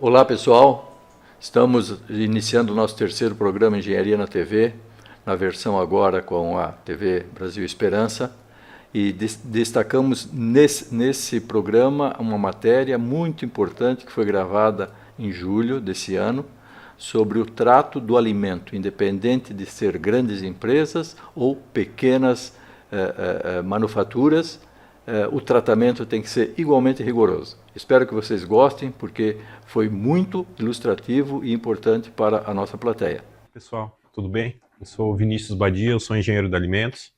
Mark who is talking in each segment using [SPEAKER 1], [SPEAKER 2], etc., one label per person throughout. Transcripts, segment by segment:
[SPEAKER 1] Olá pessoal, estamos iniciando o nosso terceiro programa Engenharia na TV, na versão agora com a TV Brasil Esperança, e destacamos nesse programa uma matéria muito importante que foi gravada em julho desse ano, sobre o trato do alimento, independente de ser grandes empresas ou pequenas manufaturas, o tratamento tem que ser igualmente rigoroso. Espero que vocês gostem, porque foi muito ilustrativo e importante para a nossa plateia.
[SPEAKER 2] Pessoal, tudo bem? Eu sou Vinícius Badia, eu sou engenheiro de alimentos,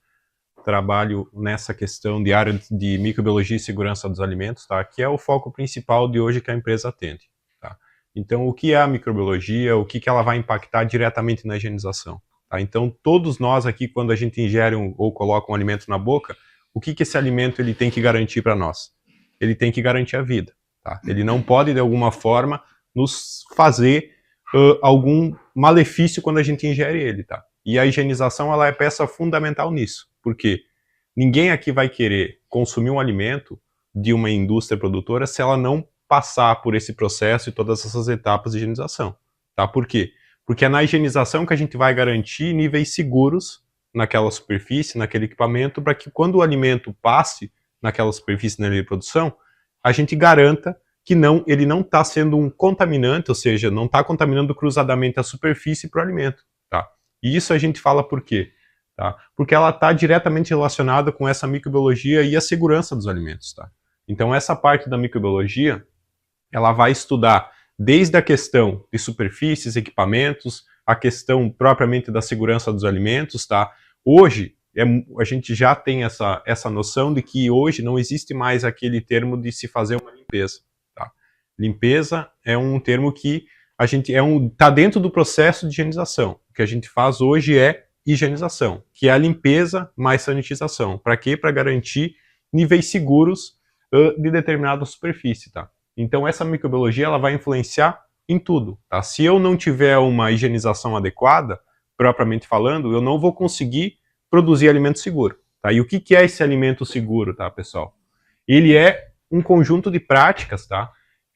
[SPEAKER 2] trabalho nessa questão de área de microbiologia e segurança dos alimentos, tá? Que é o foco principal de hoje que a empresa atende. Tá? Então, o que é a microbiologia, o que ela vai impactar diretamente na higienização? Tá? Então, todos nós aqui, quando a gente ingere ou coloca um alimento na boca, o que esse alimento ele tem que garantir para nós? Ele tem que garantir a vida. Tá? Ele não pode, de alguma forma, nos fazer algum malefício quando a gente ingere ele. Tá? E a higienização ela é peça fundamental nisso. Porque ninguém aqui vai querer consumir um alimento de uma indústria produtora se ela não passar por esse processo e todas essas etapas de higienização. Tá? Por quê? Porque é na higienização que a gente vai garantir níveis seguros naquela superfície, naquele equipamento, para que quando o alimento passe naquela superfície na linha de produção, a gente garanta que ele não está sendo um contaminante, ou seja, não está contaminando cruzadamente a superfície para o alimento. Tá? E isso a gente fala por quê? Tá? Porque ela está diretamente relacionada com essa microbiologia e a segurança dos alimentos. Tá? Então essa parte da microbiologia, ela vai estudar desde a questão de superfícies, equipamentos, a questão propriamente da segurança dos alimentos. Tá? Hoje, a gente já tem essa noção de que hoje não existe mais aquele termo de se fazer uma limpeza. Tá? Limpeza é um termo que a gente está dentro do processo de higienização. O que a gente faz hoje é higienização, que é a limpeza mais sanitização. Para quê? Para garantir níveis seguros de determinada superfície. Tá? Então essa microbiologia ela vai influenciar em tudo. Tá? Se eu não tiver uma higienização adequada, propriamente falando, eu não vou conseguir produzir alimento seguro. Tá? E o que é esse alimento seguro, tá, pessoal? Ele é um conjunto de práticas, tá?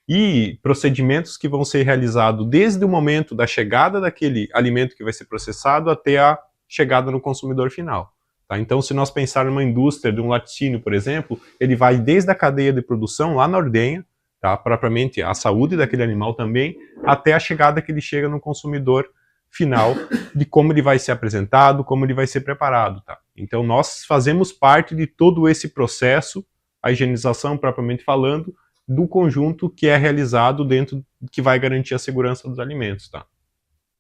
[SPEAKER 2] E procedimentos que vão ser realizados desde o momento da chegada daquele alimento que vai ser processado até a chegada no consumidor final. Tá? Então, se nós pensarmos numa indústria de um laticínio, por exemplo, ele vai desde a cadeia de produção, lá na ordenha, tá? Propriamente a saúde daquele animal também, até a chegada que ele chega no consumidor final, de como ele vai ser apresentado, como ele vai ser preparado. Tá? Então, nós fazemos parte de todo esse processo, a higienização propriamente falando, do conjunto que é realizado dentro, que vai garantir a segurança dos alimentos. Tá?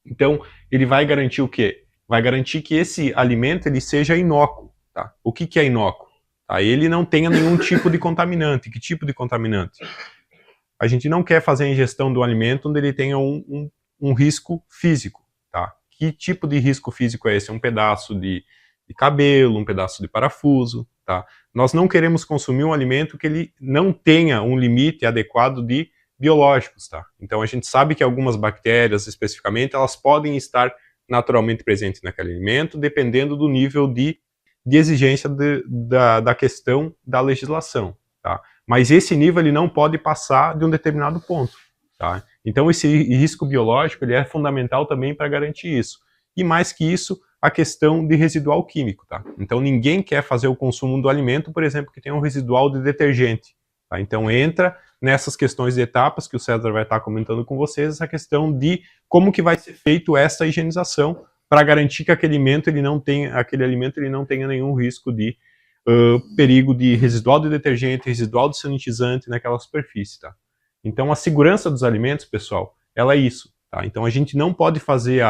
[SPEAKER 2] Então, ele vai garantir o quê? Vai garantir que esse alimento ele seja inócuo. Tá? O que é inócuo? Tá? Ele não tenha nenhum tipo de contaminante. Que tipo de contaminante? A gente não quer fazer a ingestão do alimento onde ele tenha um risco físico. Tá? Que tipo de risco físico é esse? Um pedaço de cabelo, um pedaço de parafuso. Tá? Nós não queremos consumir um alimento que ele não tenha um limite adequado de biológicos. Tá? Então a gente sabe que algumas bactérias, especificamente, elas podem estar naturalmente presentes naquele alimento, dependendo do nível de exigência da questão da legislação. Tá? Mas esse nível ele não pode passar de um determinado ponto. Tá? Então esse risco biológico ele é fundamental também para garantir isso. E mais que isso, a questão de residual químico. Tá? Então ninguém quer fazer o consumo do alimento, por exemplo, que tenha um residual de detergente. Tá? Então entra nessas questões de etapas que o César vai estar comentando com vocês, essa questão de como que vai ser feito essa higienização para garantir que aquele alimento ele não tenha nenhum risco de perigo de residual de detergente, residual de sanitizante naquela superfície. Tá? Então a segurança dos alimentos, pessoal, ela é isso. Tá? Então a gente não pode fazer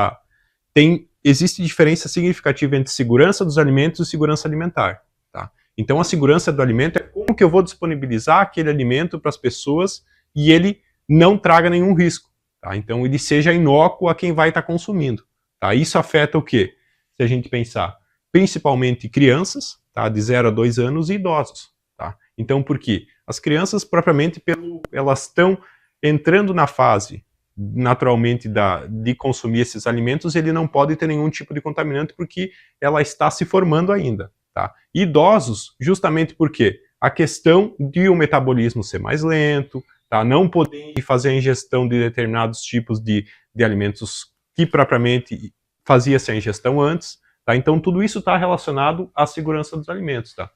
[SPEAKER 2] existe diferença significativa entre segurança dos alimentos e segurança alimentar. Tá? Então a segurança do alimento é como que eu vou disponibilizar aquele alimento para as pessoas e ele não traga nenhum risco. Tá? Então ele seja inócuo a quem vai estar consumindo. Tá? Isso afeta o quê? Se a gente pensar, principalmente crianças, tá? De 0 a 2 anos e idosos. Tá? Então por quê? As crianças propriamente, elas estão entrando na fase naturalmente de consumir esses alimentos, ele não pode ter nenhum tipo de contaminante porque ela está se formando ainda. Tá? Idosos, justamente porque a questão de o metabolismo ser mais lento, tá? Não poder fazer a ingestão de determinados tipos de alimentos que propriamente fazia-se a ingestão antes, tá? Então tudo isso está relacionado à segurança dos alimentos, tá?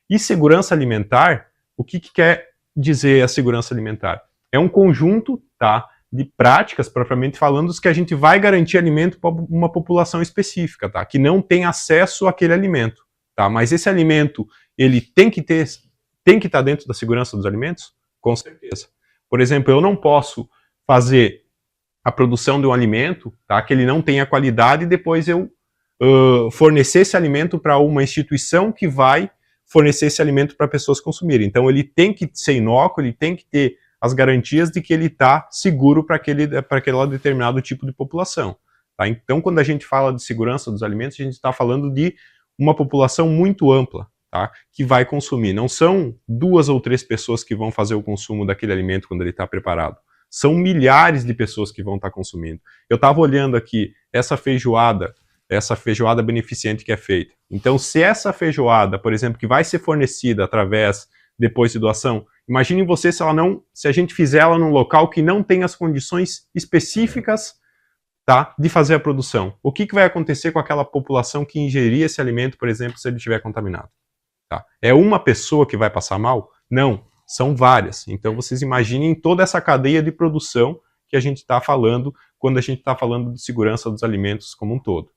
[SPEAKER 2] E segurança alimentar, o que quer dizer a segurança alimentar? É um conjunto, tá, de práticas, propriamente falando, que a gente vai garantir alimento para uma população específica, tá? Que não tem acesso àquele alimento, tá? Mas esse alimento, ele tem que estar dentro da segurança dos alimentos? Com certeza. Por exemplo, eu não posso fazer a produção de um alimento, tá, que ele não tenha qualidade e depois eu fornecer esse alimento para uma instituição que vai fornecer esse alimento para pessoas consumirem. Então ele tem que ser inócuo, ele tem que ter as garantias de que ele está seguro para aquele determinado tipo de população. Tá? Então quando a gente fala de segurança dos alimentos, a gente está falando de uma população muito ampla, tá, que vai consumir. Não são 2 ou 3 pessoas que vão fazer o consumo daquele alimento quando ele está preparado. São milhares de pessoas que vão estar consumindo. Eu estava olhando aqui essa feijoada beneficente que é feita. Então, se essa feijoada, por exemplo, que vai ser fornecida através, depois de doação, imagine você se a gente fizer ela num local que não tem as condições específicas, tá, de fazer a produção. O que vai acontecer com aquela população que ingerir esse alimento, por exemplo, se ele estiver contaminado? Tá? É uma pessoa que vai passar mal? Não, são várias. Então, vocês imaginem toda essa cadeia de produção que a gente está falando quando a gente está falando de segurança dos alimentos como um todo.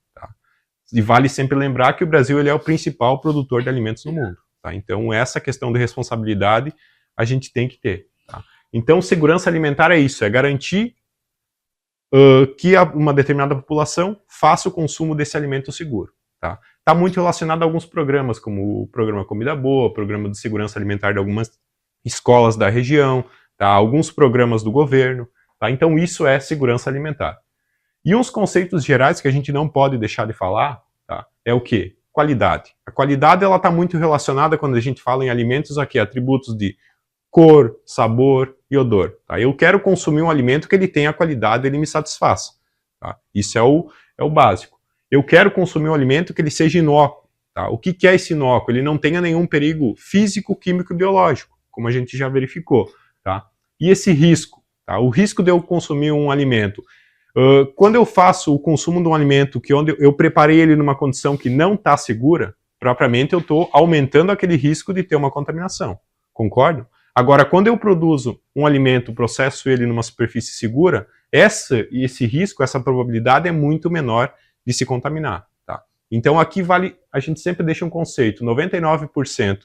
[SPEAKER 2] E vale sempre lembrar que o Brasil ele é o principal produtor de alimentos no mundo. Tá? Então, essa questão de responsabilidade a gente tem que ter. Tá? Então, segurança alimentar é isso, é garantir que uma determinada população faça o consumo desse alimento seguro. Tá muito relacionado a alguns programas, como o Programa Comida Boa, o Programa de Segurança Alimentar de algumas escolas da região, tá? Alguns programas do governo. Tá? Então, isso é segurança alimentar. E uns conceitos gerais que a gente não pode deixar de falar, tá, é o quê? Qualidade. A qualidade está muito relacionada, quando a gente fala em alimentos, aqui, atributos de cor, sabor e odor. Tá? Eu quero consumir um alimento que ele tenha qualidade, ele me satisfaça. Tá? Isso é o básico. Eu quero consumir um alimento que ele seja inócuo. Tá? O que é esse inócuo? Ele não tenha nenhum perigo físico, químico e biológico, como a gente já verificou. Tá? E esse risco? Tá? O risco de eu consumir um alimento. Quando eu faço o consumo de um alimento onde eu preparei ele numa condição que não está segura, propriamente eu estou aumentando aquele risco de ter uma contaminação. Concordo? Agora, quando eu produzo um alimento, processo ele numa superfície segura, esse risco, essa probabilidade é muito menor de se contaminar. Tá? Então aqui a gente sempre deixa um conceito, 99%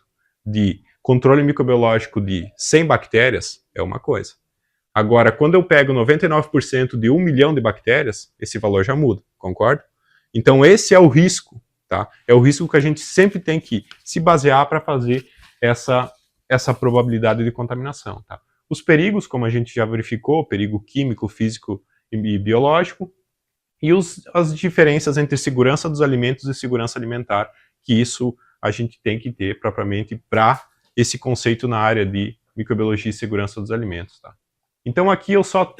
[SPEAKER 2] de controle microbiológico de 100 bactérias é uma coisa. Agora, quando eu pego 99% de 1 milhão de bactérias, esse valor já muda, concorda? Então esse é o risco, tá? É o risco que a gente sempre tem que se basear para fazer essa probabilidade de contaminação, tá? Os perigos, como a gente já verificou, perigo químico, físico e biológico, e as diferenças entre segurança dos alimentos e segurança alimentar, que isso a gente tem que ter propriamente para esse conceito na área de microbiologia e segurança dos alimentos, tá? Então aqui eu só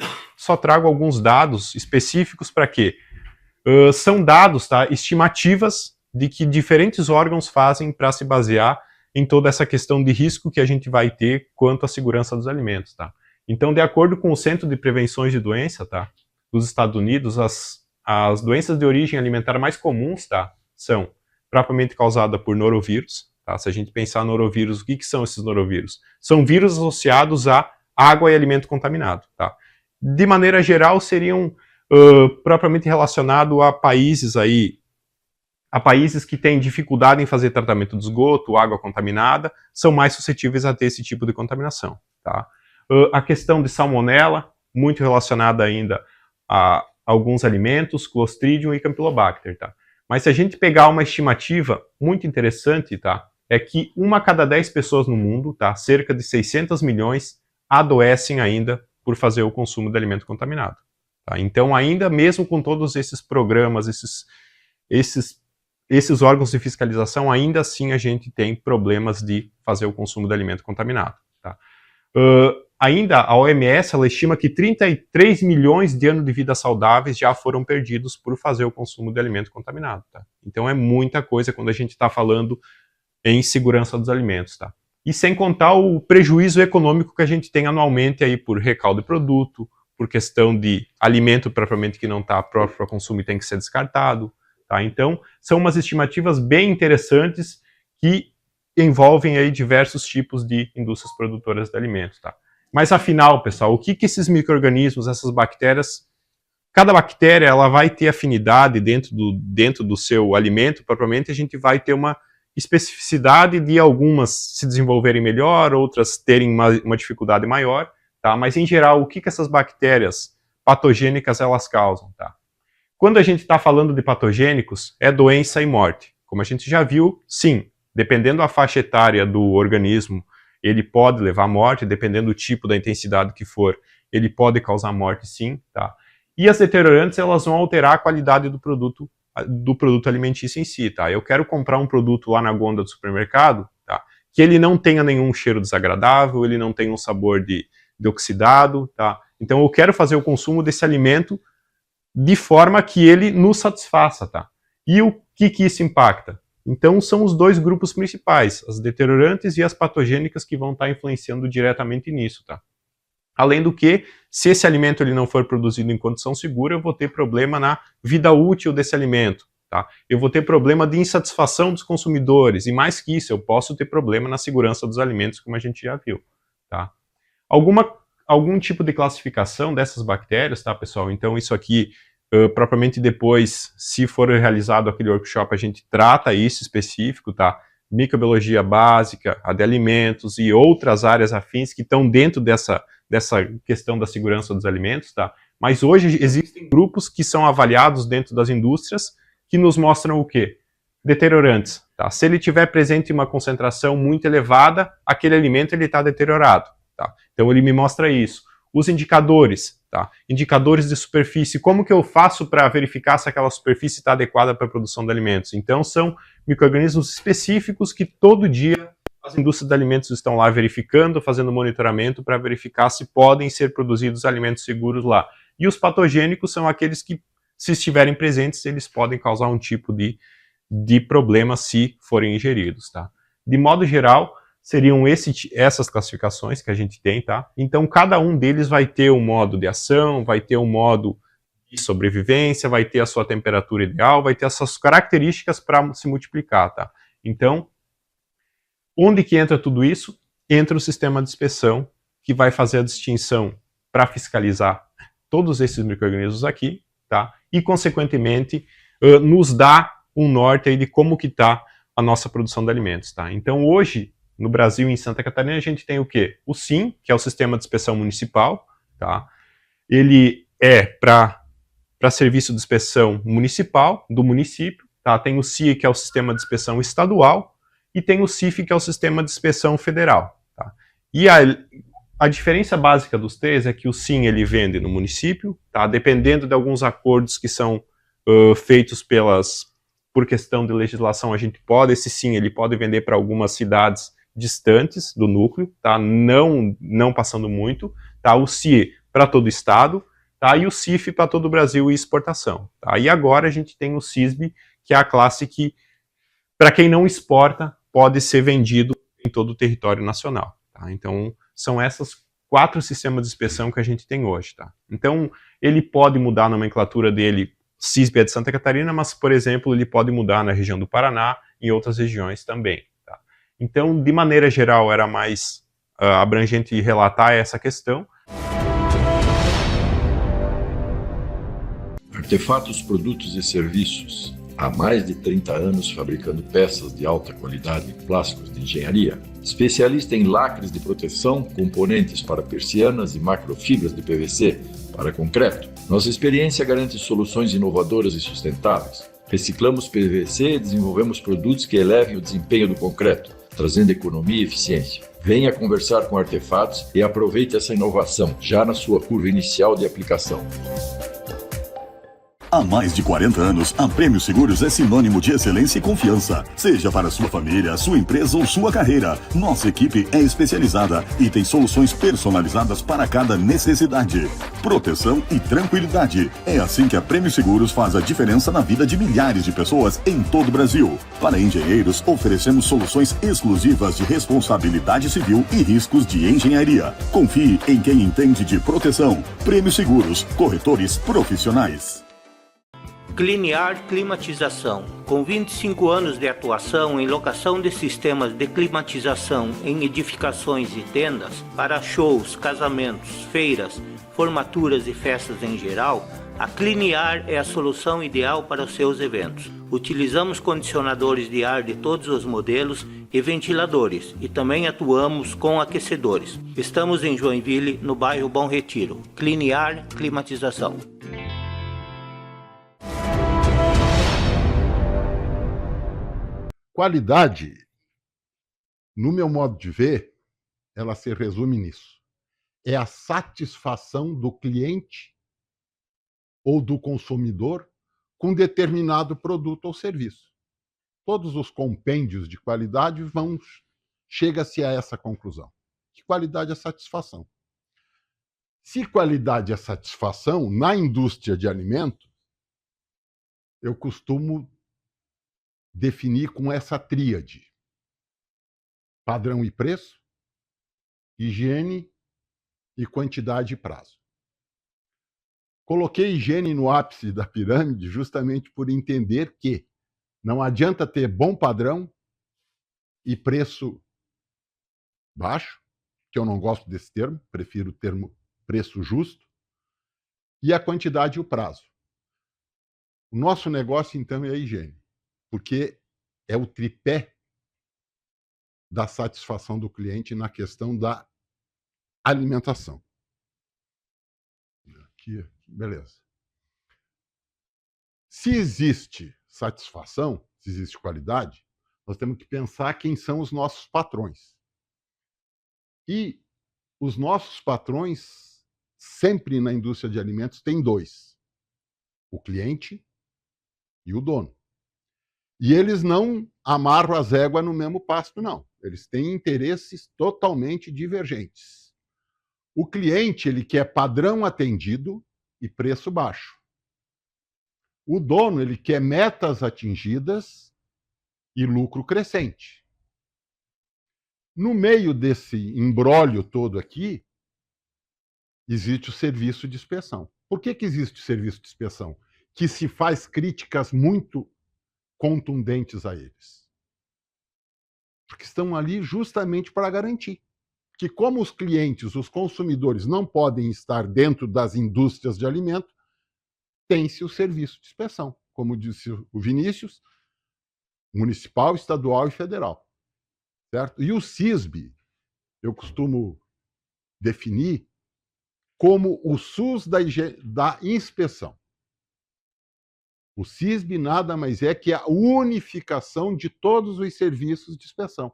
[SPEAKER 2] trago alguns dados específicos para quê? São dados, tá, estimativas de que diferentes órgãos fazem para se basear em toda essa questão de risco que a gente vai ter quanto à segurança dos alimentos. Tá? Então, de acordo com o Centro de Prevenções de Doença, tá, dos Estados Unidos, as doenças de origem alimentar mais comuns, tá, são propriamente causadas por norovírus. Tá? Se a gente pensar norovírus, o que são esses norovírus? São vírus associados a água e alimento contaminado. Tá? De maneira geral, seriam propriamente relacionados a países que têm dificuldade em fazer tratamento de esgoto, água contaminada, são mais suscetíveis a ter esse tipo de contaminação. Tá? A questão de salmonela, muito relacionada ainda a alguns alimentos, Clostridium e Campylobacter. Tá? Mas se a gente pegar uma estimativa muito interessante, tá, é que 1 a cada 10 pessoas no mundo, tá, cerca de 600 milhões, adoecem ainda por fazer o consumo de alimento contaminado. Tá? Então, ainda mesmo com todos esses programas, esses órgãos de fiscalização, ainda assim a gente tem problemas de fazer o consumo de alimento contaminado. Tá? Ainda a OMS ela estima que 33 milhões de anos de vida saudáveis já foram perdidos por fazer o consumo de alimento contaminado. Tá? Então é muita coisa quando a gente está falando em segurança dos alimentos. Tá? E sem contar o prejuízo econômico que a gente tem anualmente aí por recalque de produto, por questão de alimento propriamente que não está próprio para consumo e tem que ser descartado. Tá? Então, são umas estimativas bem interessantes que envolvem aí diversos tipos de indústrias produtoras de alimentos. Tá? Mas afinal, pessoal, o que esses micro-organismos, essas bactérias, cada bactéria ela vai ter afinidade dentro do seu alimento, propriamente a gente vai ter uma especificidade de algumas se desenvolverem melhor, outras terem uma dificuldade maior, tá? Mas em geral, o que essas bactérias patogênicas elas causam? Tá? Quando a gente está falando de patogênicos, é doença e morte. Como a gente já viu, sim, dependendo da faixa etária do organismo, ele pode levar à morte, dependendo do tipo da intensidade que for, ele pode causar morte sim, tá? E as deteriorantes, elas vão alterar a qualidade do produto alimentício em si, tá? Eu quero comprar um produto lá na gôndola do supermercado, tá? Que ele não tenha nenhum cheiro desagradável, ele não tenha um sabor de oxidado, tá? Então eu quero fazer o consumo desse alimento de forma que ele nos satisfaça, tá? E o que isso impacta? Então são os dois grupos principais, as deteriorantes e as patogênicas que vão estar influenciando diretamente nisso, tá? Além do que, se esse alimento ele não for produzido em condição segura, eu vou ter problema na vida útil desse alimento, tá? Eu vou ter problema de insatisfação dos consumidores, e mais que isso, eu posso ter problema na segurança dos alimentos, como a gente já viu, tá? Algum tipo de classificação dessas bactérias, tá, pessoal? Então isso aqui, propriamente depois, se for realizado aquele workshop, a gente trata isso específico, tá? Microbiologia básica, a de alimentos e outras áreas afins que estão dentro dessa questão da segurança dos alimentos, tá? Mas hoje existem grupos que são avaliados dentro das indústrias que nos mostram o quê? Deteriorantes, tá? Se ele tiver presente uma concentração muito elevada, aquele alimento ele está deteriorado, tá? Então ele me mostra isso. Os indicadores, tá? Indicadores de superfície, como que eu faço para verificar se aquela superfície está adequada para a produção de alimentos? Então são micro-organismos específicos que todo dia as indústrias de alimentos estão lá verificando, fazendo monitoramento para verificar se podem ser produzidos alimentos seguros lá. E os patogênicos são aqueles que, se estiverem presentes, eles podem causar um tipo de problema se forem ingeridos, tá? De modo geral, seriam essas classificações que a gente tem, tá? Então, cada um deles vai ter um modo de ação, vai ter um modo de sobrevivência, vai ter a sua temperatura ideal, vai ter as suas características para se multiplicar, tá? Então, onde que entra tudo isso? Entra o sistema de inspeção, que vai fazer a distinção para fiscalizar todos esses micro-organismos aqui, tá? E, consequentemente, nos dá um norte aí de como que está a nossa produção de alimentos, tá? Então, hoje, no Brasil e em Santa Catarina, a gente tem o quê? O SIM, que é o Sistema de Inspeção Municipal, tá? Ele é para serviço de inspeção municipal, do município, tá? Tem o CIE, que é o Sistema de Inspeção Estadual, e tem o CIF, que é o Sistema de Inspeção Federal, tá? E a diferença básica dos três é que o SIM ele vende no município, tá? Dependendo de alguns acordos que são feitos por questão de legislação, esse SIM ele pode vender para algumas cidades distantes do núcleo, tá? Não passando muito, tá? O CIE para todo o estado, tá? E o CIF para todo o Brasil e exportação, tá? E agora a gente tem o CISB, que é a classe que, para quem não exporta, pode ser vendido em todo o território nacional, tá? Então, são essas 4 sistemas de inspeção que a gente tem hoje, tá? Então, ele pode mudar a nomenclatura dele, CISB é de Santa Catarina, mas, por exemplo, ele pode mudar na região do Paraná e em outras regiões também, tá? Então, de maneira geral, era mais abrangente relatar essa questão.
[SPEAKER 3] Artefatos, produtos e serviços. Há mais de 30 anos fabricando peças de alta qualidade em plásticos de engenharia. Especialista em lacres de proteção, componentes para persianas e macrofibras de PVC para concreto. Nossa experiência garante soluções inovadoras e sustentáveis. Reciclamos PVC e desenvolvemos produtos que elevem o desempenho do concreto, trazendo economia e eficiência. Venha conversar com Artefatos e aproveite essa inovação já na sua curva inicial de aplicação.
[SPEAKER 4] Há mais de 40 anos, a Prêmio Seguros é sinônimo de excelência e confiança. Seja para sua família, sua empresa ou sua carreira, nossa equipe é especializada e tem soluções personalizadas para cada necessidade. Proteção e tranquilidade. É assim que a Prêmio Seguros faz a diferença na vida de milhares de pessoas em todo o Brasil. Para engenheiros, oferecemos soluções exclusivas de responsabilidade civil e riscos de engenharia. Confie em quem entende de proteção. Prêmio Seguros, corretores profissionais.
[SPEAKER 5] Cliniar Climatização. Com 25 anos de atuação em locação de sistemas de climatização em edificações e tendas para shows, casamentos, feiras, formaturas e festas em geral, a Cliniar é a solução ideal para os seus eventos. Utilizamos condicionadores de ar de todos os modelos e ventiladores e também atuamos com aquecedores. Estamos em Joinville, no bairro Bom Retiro. Cliniar Climatização.
[SPEAKER 6] Qualidade, no meu modo de ver, ela se resume nisso. É a satisfação do cliente ou do consumidor com determinado produto ou serviço. Todos os compêndios de qualidade chega-se a essa conclusão. Que qualidade é satisfação. Se qualidade é satisfação, na indústria de alimentos, eu costumo definir com essa tríade: padrão e preço, higiene e quantidade e prazo. Coloquei higiene no ápice da pirâmide justamente por entender que não adianta ter bom padrão e preço baixo, que eu não gosto desse termo, prefiro o termo preço justo, e a quantidade e o prazo. O nosso negócio, então, é a higiene, porque é o tripé da satisfação do cliente na questão da alimentação. Aqui, beleza. Se existe satisfação, se existe qualidade, nós temos que pensar quem são os nossos patrões. E os nossos patrões, sempre na indústria de alimentos, tem dois: o cliente e o dono. E eles não amarram as éguas no mesmo pasto, não. Eles têm interesses totalmente divergentes. O cliente, ele quer padrão atendido e preço baixo. O dono, ele quer metas atingidas e lucro crescente. No meio desse imbróglio todo aqui, existe o serviço de inspeção. Por que existe o serviço de inspeção? Que se faz críticas muito contundentes a eles. Porque estão ali justamente para garantir que, como os clientes, os consumidores, não podem estar dentro das indústrias de alimento, tem-se o serviço de inspeção, como disse o Vinícius, municipal, estadual e federal. Certo? E o CISB, eu costumo definir como o SUS da inspeção. O CISB nada mais é que a unificação de todos os serviços de inspeção,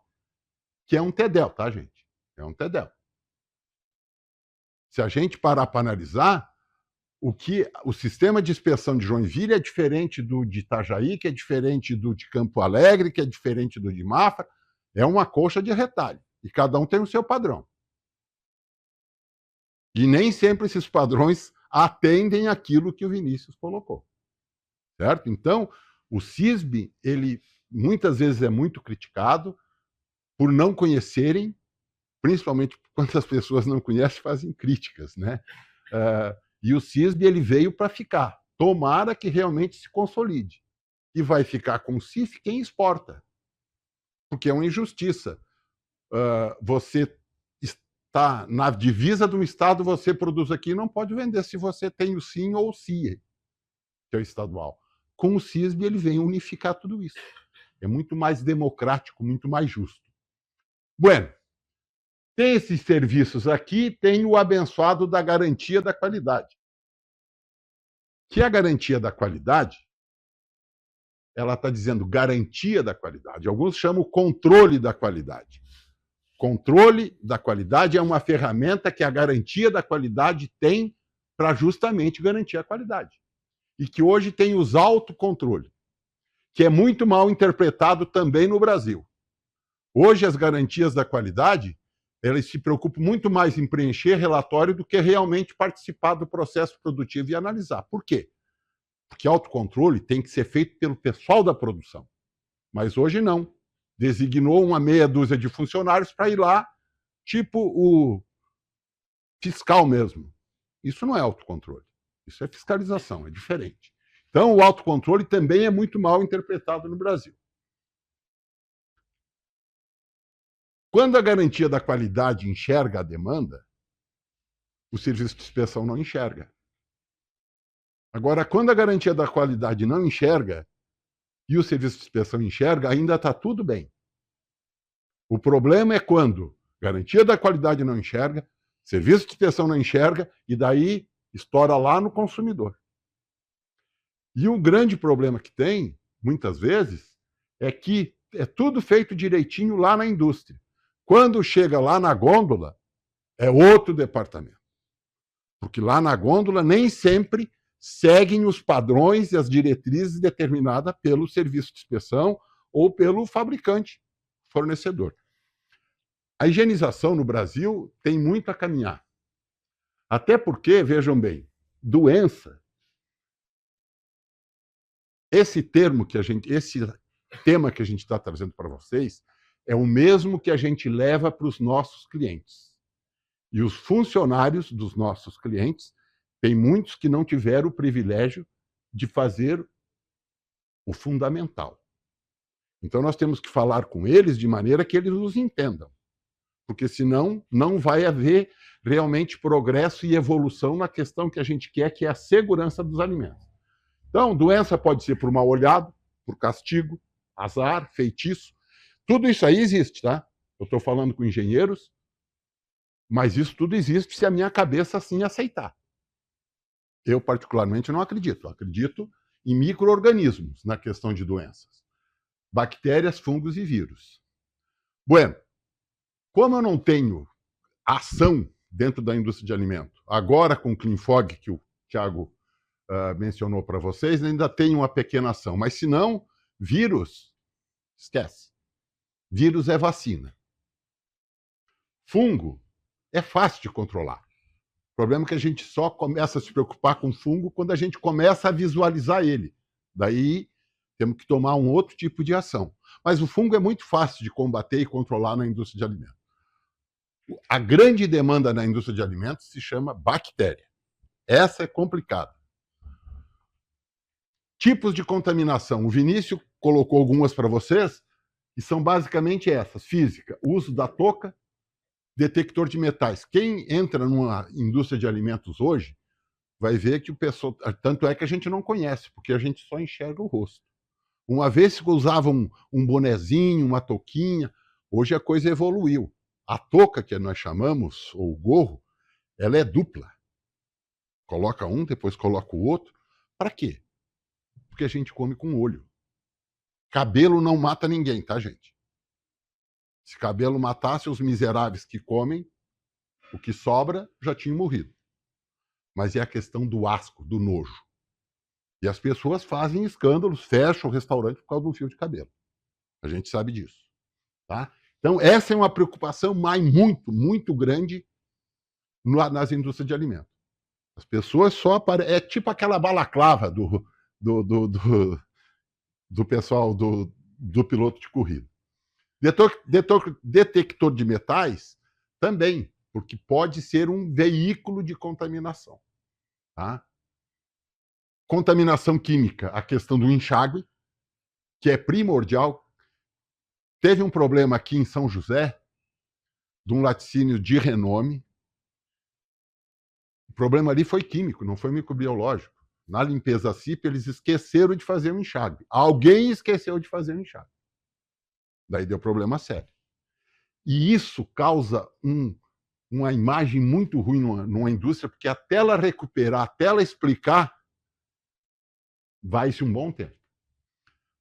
[SPEAKER 6] que é um TEDEL, tá, gente? É um TEDEL. Se a gente parar para analisar, o sistema de inspeção de Joinville é diferente do de Itajaí, que é diferente do de Campo Alegre, que é diferente do de Mafra, é uma coxa de retalho, e cada um tem o seu padrão. E nem sempre esses padrões atendem aquilo que o Vinícius colocou. Certo? Então, o CISB, ele muitas vezes é muito criticado por não conhecerem, principalmente quando as pessoas não conhecem, fazem críticas, né? E o CISB, ele veio para ficar. Tomara que realmente se consolide. E vai ficar com o CIF quem exporta. Porque é uma injustiça. Você está na divisa de um estado, você produz aqui e não pode vender se você tem o SIM ou o CIE, que é o estadual. Com o CISB, ele vem unificar tudo isso. É muito mais democrático, muito mais justo. Bueno, tem esses serviços aqui, tem o abençoado da garantia da qualidade. Que a garantia da qualidade, ela está dizendo garantia da qualidade. Alguns chamam controle da qualidade. Controle da qualidade é uma ferramenta que a garantia da qualidade tem para justamente garantir a qualidade. e que hoje tem os autocontrole, que é muito mal interpretado também no Brasil. Hoje, as garantias da qualidade, elas se preocupam muito mais em preencher relatório do que realmente participar do processo produtivo e analisar. Por quê? Porque autocontrole tem que ser feito pelo pessoal da produção. Mas hoje não. Designou uma meia dúzia de funcionários para ir lá, tipo o fiscal mesmo. Isso não é autocontrole. Isso é fiscalização, é diferente. Então, o autocontrole também é muito mal interpretado no Brasil. Quando a garantia da qualidade enxerga a demanda, o serviço de inspeção não enxerga. Agora, quando a garantia da qualidade não enxerga e o serviço de inspeção enxerga, ainda está tudo bem. O problema é quando a garantia da qualidade não enxerga, serviço de inspeção não enxerga e daí estoura lá no consumidor. E o grande problema que tem, muitas vezes, é que é tudo feito direitinho lá na indústria. Quando chega lá na gôndola, é outro departamento. Porque lá na gôndola nem sempre seguem os padrões e as diretrizes determinadas pelo serviço de inspeção ou pelo fabricante, fornecedor. A higienização no Brasil tem muito a caminhar. Até porque, vejam bem, doença, esse tema que a gente está trazendo para vocês é o mesmo que a gente leva para os nossos clientes. E os funcionários dos nossos clientes, tem muitos que não tiveram o privilégio de fazer o fundamental. Então, nós temos que falar com eles de maneira que eles nos entendam. Porque, senão, não vai haver realmente progresso e evolução na questão que a gente quer, que é a segurança dos alimentos. Então, doença pode ser por mal olhado, por castigo, azar, feitiço. Tudo isso aí existe, tá? Eu estou falando com engenheiros, mas isso tudo existe se a minha cabeça assim aceitar. Eu, particularmente, não acredito. Eu acredito em micro-organismos na questão de doenças. Bactérias, fungos e vírus. Bueno, como eu não tenho ação dentro da indústria de alimento, agora com o Clean Fog, que o Thiago mencionou para vocês, ainda tem uma pequena ação. Mas, se não, vírus, esquece. Vírus é vacina. Fungo é fácil de controlar. O problema é que a gente só começa a se preocupar com fungo quando a gente começa a visualizar ele. Daí, temos que tomar um outro tipo de ação. Mas o fungo é muito fácil de combater e controlar na indústria de alimentos. A grande demanda na indústria de alimentos se chama bactéria. Essa é complicada. Tipos de contaminação. O Vinícius colocou algumas para vocês, e são basicamente essas. Física, uso da touca, detector de metais. Quem entra numa indústria de alimentos hoje vai ver que o pessoal... Tanto é que a gente não conhece, porque a gente só enxerga o rosto. Uma vez que usavam um bonezinho, uma touquinha, hoje a coisa evoluiu. A touca, que nós chamamos, ou o gorro, ela é dupla. Coloca um, depois coloca o outro. Para quê? Porque a gente come com o olho. Cabelo não mata ninguém, tá, gente? Se cabelo matasse, os miseráveis que comem, o que sobra já tinham morrido. Mas é a questão do asco, do nojo. E as pessoas fazem escândalos, fecham o restaurante por causa de um fio de cabelo. A gente sabe disso. Tá? Então, essa é uma preocupação muito grande nas indústrias de alimentos. As pessoas só aparecem... É tipo aquela balaclava do pessoal do piloto de corrida. Detector de metais também, porque pode ser um veículo de contaminação. Tá? Contaminação química, a questão do enxágue, que é primordial. Teve um problema aqui em São José, de um laticínio de renome. O problema ali foi químico, não foi microbiológico. Na limpeza CIP, eles esqueceram de fazer um enxágue. Alguém esqueceu de fazer um enxágue. Daí deu problema sério. E isso causa uma imagem muito ruim numa indústria, porque até ela recuperar, até ela explicar, vai-se um bom tempo.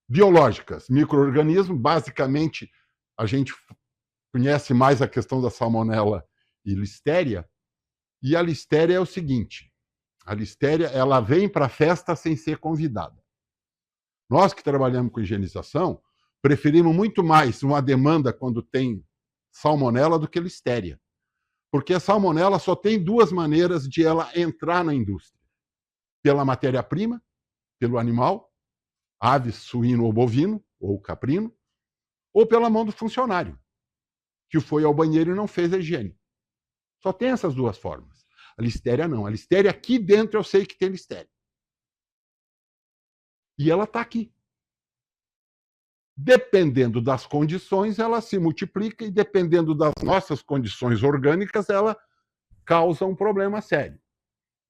[SPEAKER 6] Biológicas, micro-organismos, basicamente, a gente conhece mais a questão da salmonela e listéria, e a listéria é o seguinte, A listéria, ela vem para a festa sem ser convidada. Nós que trabalhamos com higienização, preferimos muito mais uma demanda quando tem salmonela do que listéria. Porque a salmonela só tem duas maneiras de ela entrar na indústria. Pela matéria-prima, pelo animal, ave, suíno ou bovino, ou caprino, ou pela mão do funcionário, que foi ao banheiro e não fez a higiene. Só tem essas duas formas. A listéria não. A listéria aqui dentro eu sei que tem listéria. E ela está aqui. Dependendo das condições, ela se multiplica e dependendo das nossas condições orgânicas, ela causa um problema sério.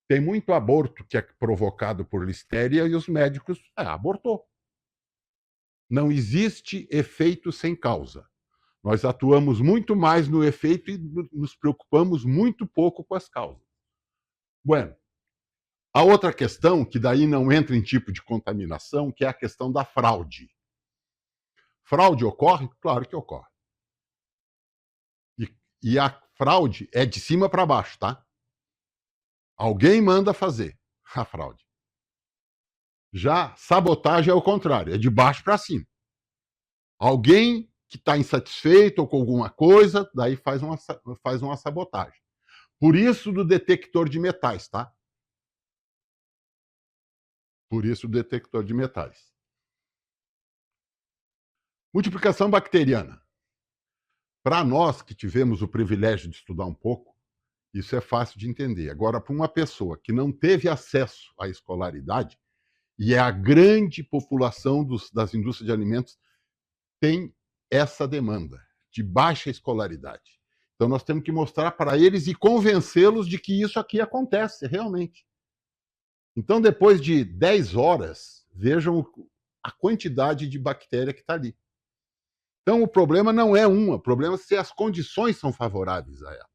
[SPEAKER 6] Tem muito aborto que é provocado por listéria e os médicos abortou. Não existe efeito sem causa. Nós atuamos muito mais no efeito e nos preocupamos muito pouco com as causas. Bueno, a outra questão, que daí não entra em tipo de contaminação, que é a questão da fraude. Fraude ocorre? Claro que ocorre. E a fraude é de cima para baixo, tá? Alguém manda fazer a fraude. Já sabotagem é o contrário, é de baixo para cima. Alguém que está insatisfeito ou com alguma coisa, daí faz uma sabotagem. Por isso do detector de metais, tá? Por isso o detector de metais. Multiplicação bacteriana. Para nós que tivemos o privilégio de estudar um pouco, isso é fácil de entender. Agora, para uma pessoa que não teve acesso à escolaridade, e é a grande população das indústrias de alimentos, tem essa demanda de baixa escolaridade. Então, nós temos que mostrar para eles e convencê-los de que isso aqui acontece realmente. Então, depois de 10 horas, vejam a quantidade de bactéria que está ali. Então, o problema não é o problema é se as condições são favoráveis a ela.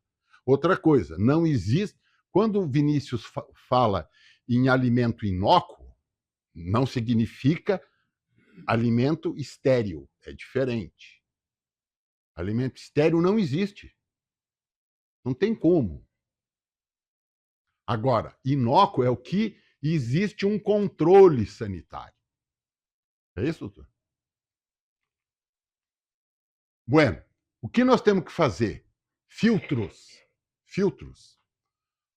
[SPEAKER 6] Outra coisa, não existe... Quando o Vinícius fala em alimento inócuo, não significa alimento estéril, é diferente. Alimento estéril não existe. Não tem como. Agora, inócuo é o que existe um controle sanitário. É isso, doutor? Bueno, o que nós temos que fazer? Filtros. Filtros.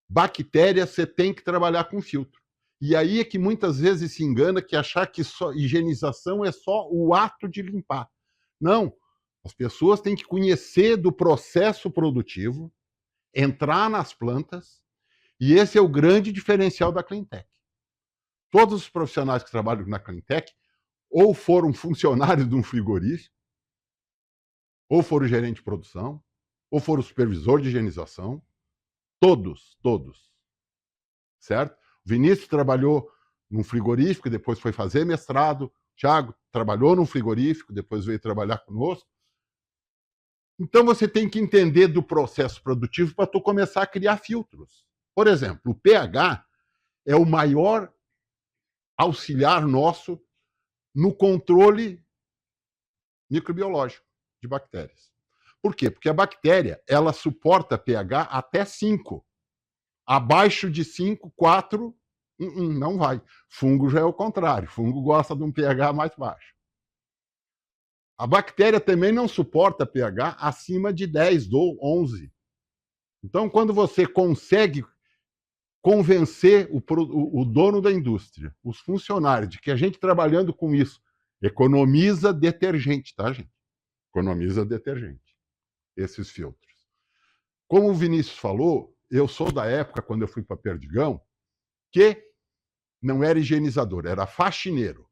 [SPEAKER 6] Bactérias, você tem que trabalhar com filtro. E aí é que muitas vezes se engana que achar que só higienização é só o ato de limpar. Não. As pessoas têm que conhecer do processo produtivo, entrar nas plantas, e esse é o grande diferencial da Cleantech. Todos os profissionais que trabalham na Cleantech ou foram funcionários de um frigorífico, ou foram gerente de produção, ou foram supervisor de higienização. Todos. Certo? O Vinícius trabalhou num frigorífico, depois foi fazer mestrado. O Thiago trabalhou num frigorífico, depois veio trabalhar conosco. Então você tem que entender do processo produtivo para tu começar a criar filtros. Por exemplo, o pH é o maior auxiliar nosso no controle microbiológico de bactérias. Por quê? Porque a bactéria, ela suporta pH até 5. Abaixo de 5, 4, não vai. Fungo já é o contrário. Fungo gosta de um pH mais baixo. A bactéria também não suporta pH acima de 10 ou 11. Então, quando você consegue convencer o dono da indústria, os funcionários, de que a gente trabalhando com isso economiza detergente, tá, gente? Economiza detergente, esses filtros. Como o Vinícius falou, eu sou da época, quando eu fui para Perdigão, que não era higienizador, era faxineiro.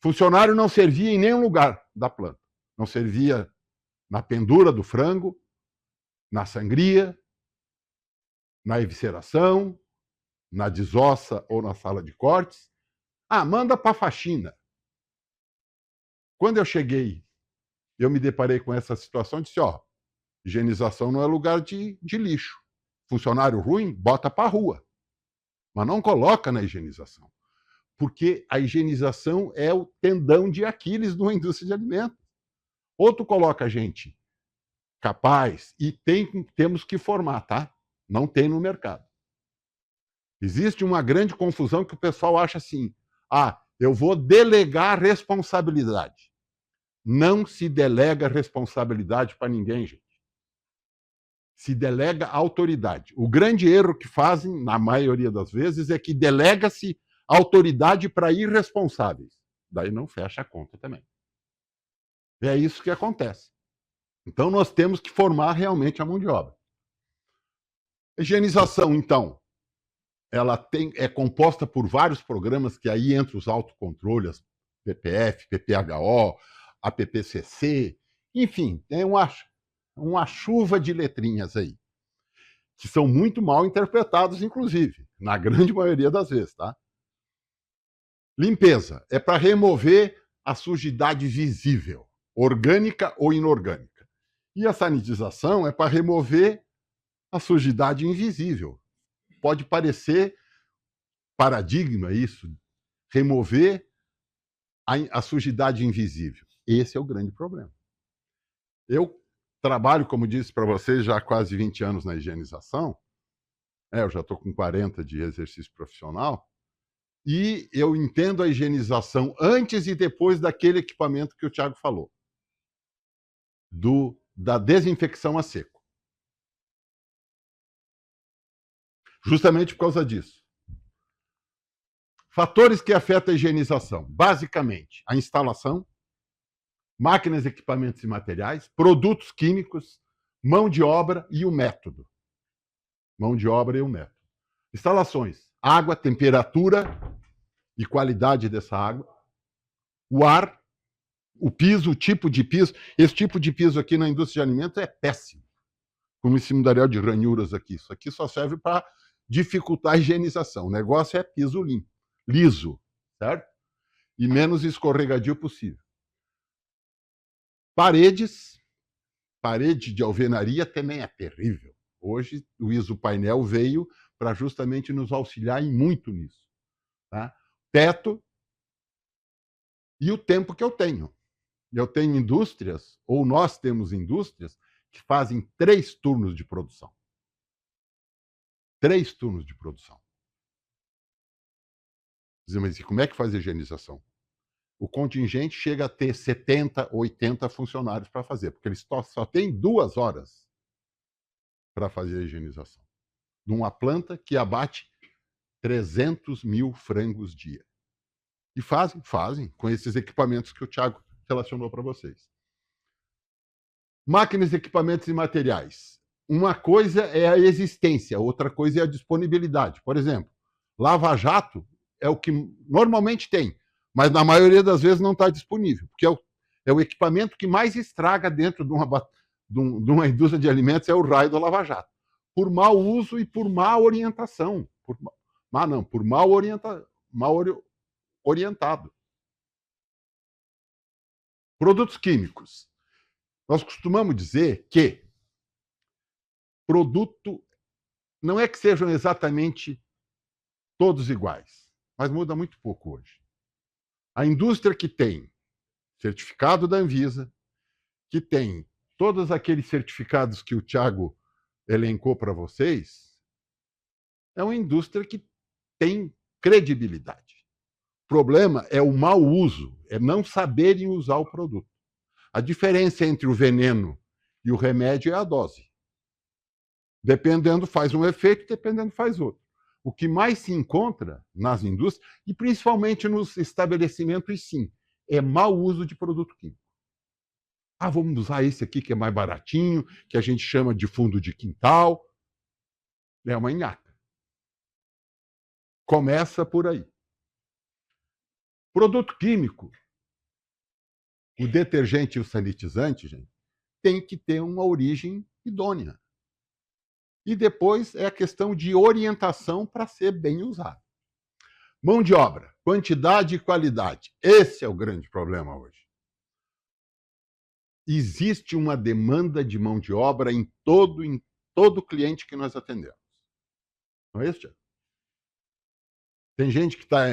[SPEAKER 6] Funcionário não servia em nenhum lugar da planta. Não servia na pendura do frango, na sangria, na evisceração, na desossa ou na sala de cortes. Manda para faxina. Quando eu cheguei, eu me deparei com essa situação e disse, higienização não é lugar de lixo. Funcionário ruim, bota para a rua. Mas não coloca na higienização. Porque a higienização é o tendão de Aquiles numa indústria de alimentos. Ou tu coloca gente capaz, e temos que formar, tá? Não tem no mercado. Existe uma grande confusão que o pessoal acha assim: ah, eu vou delegar responsabilidade. Não se delega responsabilidade para ninguém, gente. Se delega autoridade. O grande erro que fazem, na maioria das vezes, é que delega-se autoridade para irresponsáveis. Daí não fecha a conta também. É isso que acontece. Então nós temos que formar realmente a mão de obra. Higienização, então, ela é composta por vários programas, que aí entra os autocontroles, PPF, PPHO, a PPCC, enfim, tem uma chuva de letrinhas aí, que são muito mal interpretados, inclusive, na grande maioria das vezes, tá? Limpeza é para remover a sujidade visível, orgânica ou inorgânica. E a sanitização é para remover a sujidade invisível. Pode parecer paradigma isso, remover a sujidade invisível. Esse é o grande problema. Eu trabalho, como disse para vocês, já há quase 20 anos na higienização. Eu já estou com 40 de exercício profissional. E eu entendo a higienização antes e depois daquele equipamento que o Thiago falou. Da desinfecção a seco. Justamente por causa disso. Fatores que afetam a higienização. Basicamente, a instalação, máquinas, equipamentos e materiais, produtos químicos, mão de obra e o método. Mão de obra e o método. Instalações. Água, temperatura e qualidade dessa água. O ar, o piso, o tipo de piso. Esse tipo de piso aqui na indústria de alimentos é péssimo. Como esse mundaréu de ranhuras aqui. Isso aqui só serve para dificultar a higienização. O negócio é piso limpo, liso, certo? E menos escorregadio possível. Parede de alvenaria também é terrível. Hoje o isopainel veio para justamente nos auxiliar em muito nisso. Tá? Teto e o tempo que eu tenho. Eu tenho indústrias, ou nós temos indústrias, que fazem 3 turnos de produção. 3 turnos de produção. Mas como é que faz a higienização? O contingente chega a ter 70, 80 funcionários para fazer, porque eles só têm 2 horas para fazer a higienização. Numa planta que abate 300 mil frangos dia. E fazem com esses equipamentos que o Thiago relacionou para vocês. Máquinas, equipamentos e materiais. Uma coisa é a existência, outra coisa é a disponibilidade. Por exemplo, lava-jato é o que normalmente tem, mas na maioria das vezes não está disponível, porque é o equipamento que mais estraga dentro de uma indústria de alimentos, é o raio do lava-jato. Por mau uso e por má orientação. Por mal orientado. Produtos químicos. Nós costumamos dizer que produto não é que sejam exatamente todos iguais, mas muda muito pouco hoje. A indústria que tem certificado da Anvisa, que tem todos aqueles certificados que o Thiago elencou para vocês, é uma indústria que tem credibilidade. O problema é o mau uso, é não saberem usar o produto. A diferença entre o veneno e o remédio é a dose. Dependendo faz um efeito, dependendo faz outro. O que mais se encontra nas indústrias, e principalmente nos estabelecimentos, sim, é mau uso de produto químico. Vamos usar esse aqui que é mais baratinho, que a gente chama de fundo de quintal. É uma nhaca. Começa por aí. Produto químico, o detergente e o sanitizante, gente, tem que ter uma origem idônea. E depois é a questão de orientação para ser bem usado. Mão de obra, quantidade e qualidade. Esse é o grande problema hoje. Existe uma demanda de mão de obra em todo cliente que nós atendemos. Não é isso, Tiago? Tem gente que está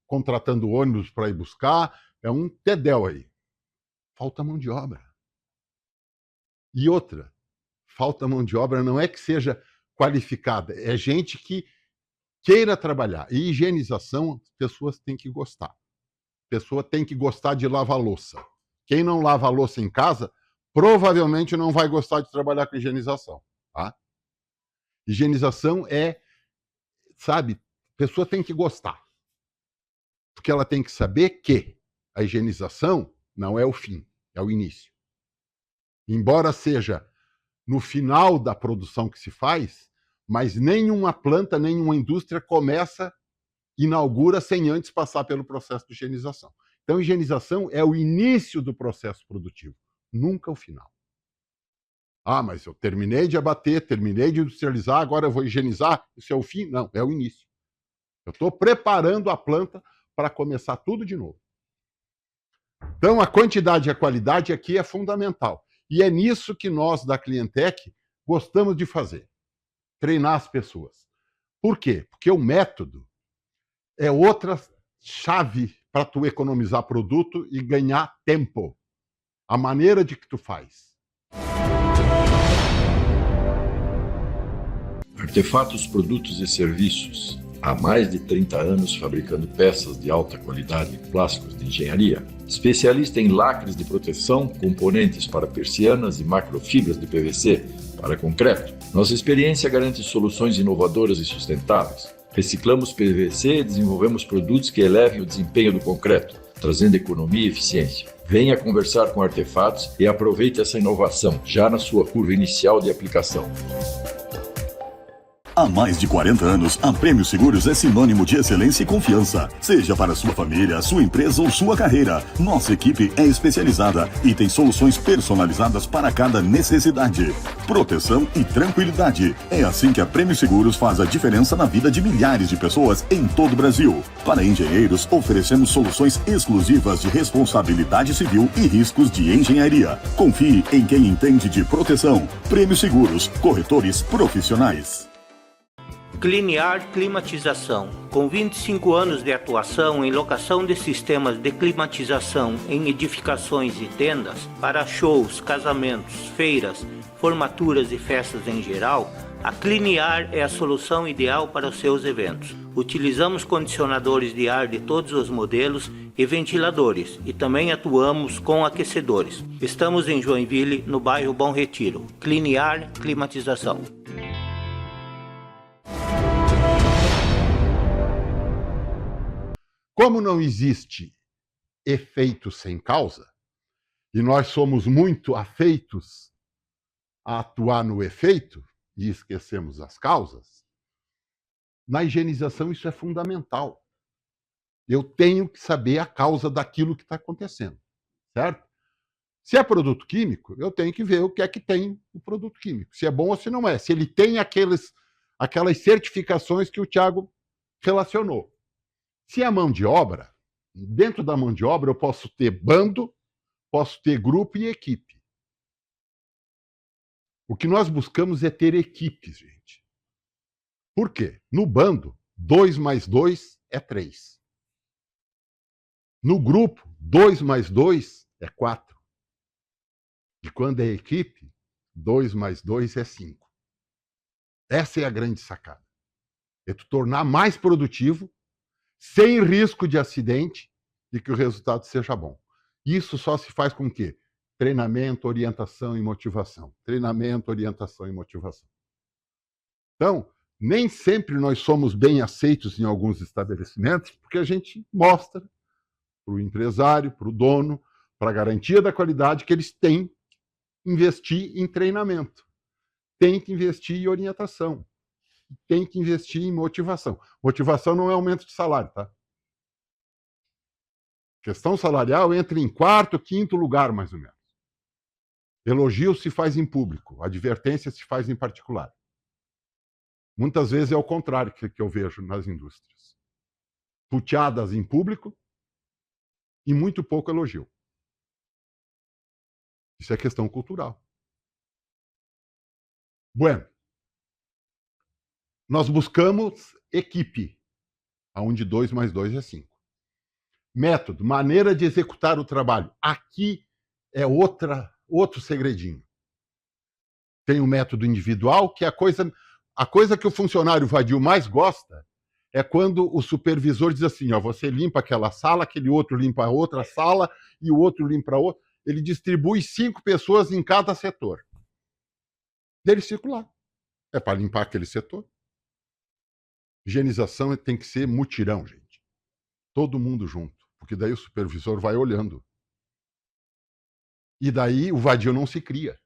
[SPEAKER 6] contratando ônibus para ir buscar, é um tedel aí. Falta mão de obra. E outra, falta mão de obra não é que seja qualificada, é gente que queira trabalhar. E higienização, as pessoas têm que gostar. A pessoa tem que gostar de lavar louça. Quem não lava a louça em casa, provavelmente não vai gostar de trabalhar com higienização. Tá? Higienização é, sabe, a pessoa tem que gostar. Porque ela tem que saber que a higienização não é o fim, é o início. Embora seja no final da produção que se faz, mas nenhuma planta, nenhuma indústria inaugura sem antes passar pelo processo de higienização. Então, higienização é o início do processo produtivo, nunca o final. Ah, mas eu terminei de abater, terminei de industrializar, agora eu vou higienizar, isso é o fim? Não, é o início. Eu estou preparando a planta para começar tudo de novo. Então, a quantidade e a qualidade aqui é fundamental. E é nisso que nós, da Clientec, gostamos de fazer. Treinar as pessoas. Por quê? Porque o método é outra chave para tu economizar produto e ganhar tempo. A maneira de que tu faz.
[SPEAKER 3] Artefatos, produtos e serviços. Há mais de 30 anos fabricando peças de alta qualidade em plásticos de engenharia. Especialista em lacres de proteção, componentes para persianas e macrofibras de PVC para concreto. Nossa experiência garante soluções inovadoras e sustentáveis. Reciclamos PVC e desenvolvemos produtos que elevem o desempenho do concreto, trazendo economia e eficiência. Venha conversar com Artefatos e aproveite essa inovação já na sua curva inicial de aplicação.
[SPEAKER 4] Há mais de 40 anos, a Prêmio Seguros é sinônimo de excelência e confiança. Seja para sua família, sua empresa ou sua carreira, nossa equipe é especializada e tem soluções personalizadas para cada necessidade. Proteção e tranquilidade. É assim que a Prêmio Seguros faz a diferença na vida de milhares de pessoas em todo o Brasil. Para engenheiros, oferecemos soluções exclusivas de responsabilidade civil e riscos de engenharia. Confie em quem entende de proteção. Prêmio Seguros, corretores profissionais.
[SPEAKER 5] Cliniar Climatização. Com 25 anos de atuação em locação de sistemas de climatização em edificações e tendas para shows, casamentos, feiras, formaturas e festas em geral, a Cliniar é a solução ideal para os seus eventos. Utilizamos condicionadores de ar de todos os modelos e ventiladores e também atuamos com aquecedores. Estamos em Joinville, no bairro Bom Retiro. Cliniar Climatização.
[SPEAKER 6] Como não existe efeito sem causa, e nós somos muito afeitos a atuar no efeito e esquecemos as causas, na higienização isso é fundamental. Eu tenho que saber a causa daquilo que está acontecendo, certo? Se é produto químico, eu tenho que ver o que é que tem o produto químico, se é bom ou se não é, se ele tem aquelas certificações que o Thiago relacionou. Se é mão de obra, dentro da mão de obra eu posso ter bando, posso ter grupo e equipe. O que nós buscamos é ter equipes, gente. Por quê? No bando, 2 mais 2 é 3. No grupo, 2 mais 2 é 4. E quando é equipe, 2 mais 2 é 5. Essa é a grande sacada. É tu tornar mais produtivo, sem risco de acidente e que o resultado seja bom. Isso só se faz com o quê? Treinamento, orientação e motivação. Treinamento, orientação e motivação. Então, nem sempre nós somos bem aceitos em alguns estabelecimentos, porque a gente mostra para o empresário, para o dono, para a garantia da qualidade, que eles têm que investir em treinamento, têm que investir em orientação, tem que investir em motivação. Motivação não é aumento de salário, tá? Questão salarial entra em 4º, 5º lugar, mais ou menos. Elogio se faz em público, advertência se faz em particular. Muitas vezes é o contrário que eu vejo nas indústrias. Puteadas em público e muito pouco elogio. Isso é questão cultural. Bueno. Nós buscamos equipe, onde 2 mais 2 é 5. Método, maneira de executar o trabalho. Aqui é outro segredinho. Tem o método individual, que é a coisa que o funcionário vadio mais gosta é quando o supervisor diz assim, ó, você limpa aquela sala, aquele outro limpa a outra sala e o outro limpa a outra. Ele distribui 5 pessoas em cada setor. Ele circular. É para limpar aquele setor. Higienização tem que ser mutirão, gente. Todo mundo junto, porque daí o supervisor vai olhando. E daí o vadio não se cria.